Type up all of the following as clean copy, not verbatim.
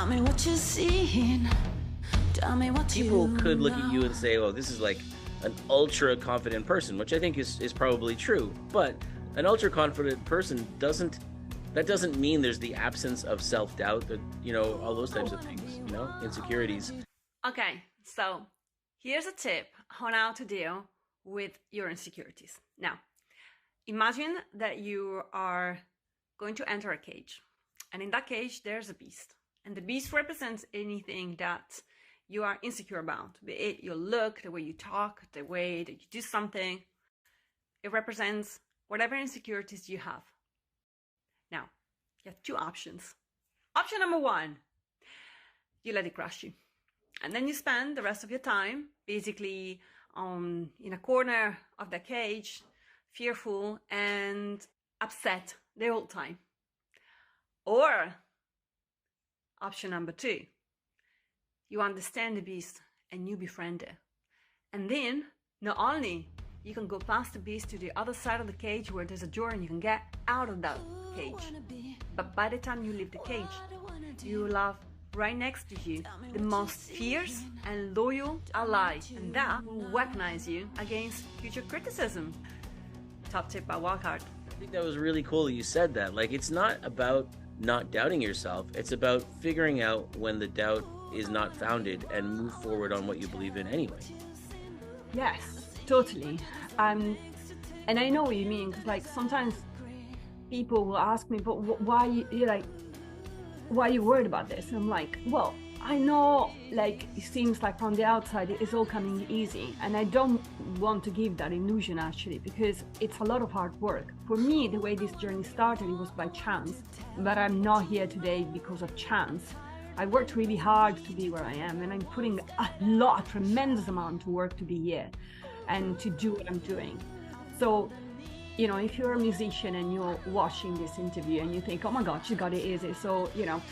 Tell me what you're seeing. Tell me what people could look at you and say, oh, this is like an ultra confident person, which I think is probably true. But an ultra confident person doesn't mean there's the absence of self-doubt, that, you know, all those types of things, you know, insecurities. Okay, so here's a tip on how to deal with your insecurities. Now, imagine that you are going to enter a cage, and in that cage there's a beast, and the beast represents anything that you are insecure about, be it your look, the way you talk, the way that you do something. It represents whatever insecurities you have. Now, you have two options. Option number one, you let it crush you. And then you spend the rest of your time basically in a corner of the cage, fearful and upset the whole time. Or option number two, you understand the beast and you befriend it. And then not only you can go past the beast to the other side of the cage where there's a door and you can get out of that cage. But by the time you leave the cage, you will have right next to you the most fierce and loyal ally, and that will weaponize you against future criticism. Top tip by Wildcard. I think that was really cool that you said that. Like, it's not about not doubting yourself, it's about figuring out when the doubt is not founded and move forward on what you believe in anyway. Yes, totally. And I know what you mean, because like sometimes people will ask me, but why are you worried about this? And I'm like, well, I know, like, it seems like from the outside it's all coming easy, and I don't want to give that illusion actually, because it's a lot of hard work. For me, the way this journey started, it was by chance, but I'm not here today because of chance. I worked really hard to be where I am, and I'm putting a tremendous amount of work to be here and to do what I'm doing. So, you know, if you're a musician and you're watching this interview and you think, oh my God, she got it easy, so, you know,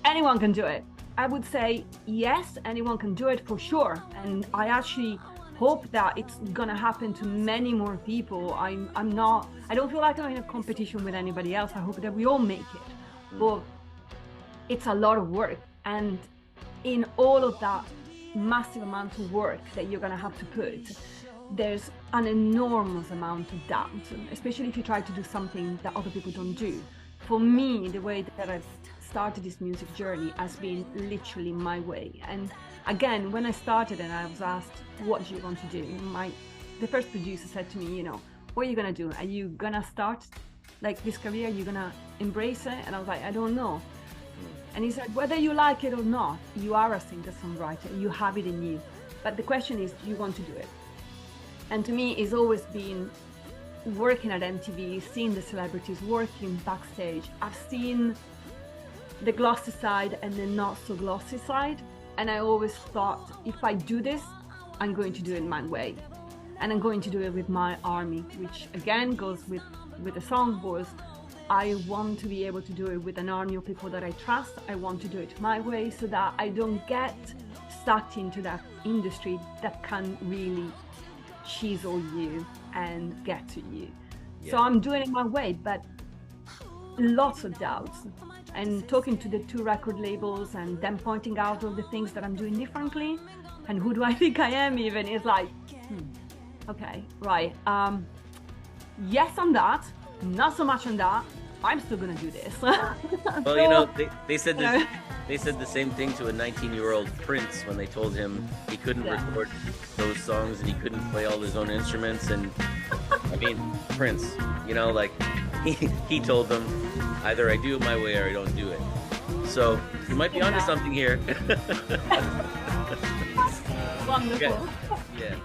anyone can do it. I would say, yes, anyone can do it for sure. And I actually hope that it's gonna happen to many more people. I don't feel like I'm in a competition with anybody else. I hope that we all make it. But it's a lot of work. And in all of that massive amount of work that you're gonna have to put, there's an enormous amount of doubt, especially if you try to do something that other people don't do. For me, the way that I've started this music journey has been literally my way. And again, when I started and I was asked, what do you want to do? The first producer said to me, you know, what are you gonna do? Are you gonna start like this career? Are you gonna embrace it? And I was like, I don't know. And he said, whether you like it or not, you are a singer-songwriter, you have it in you. But the question is, do you want to do it? And to me, it's always been working at MTV, seeing the celebrities working backstage. I've seen the glossy side and the not so glossy side. And I always thought, if I do this, I'm going to do it my way. And I'm going to do it with my army, which again goes with the song was, I want to be able to do it with an army of people that I trust. I want to do it my way so that I don't get sucked into that industry that can really chisel you and get to you. Yeah. So I'm doing it my way, but lots of doubts. And talking to the two record labels and them pointing out all the things that I'm doing differently and who do I think I am even, is like, okay, right. Yes on that, not so much on that. I'm still gonna do this. Well, so, you know, they said the same thing to a 19-year-old Prince when they told him he couldn't record those songs and he couldn't play all his own instruments. And I mean, Prince, you know, like he told them, either I do it my way or I don't do it. So you might be onto something here. Wonderful. Yeah.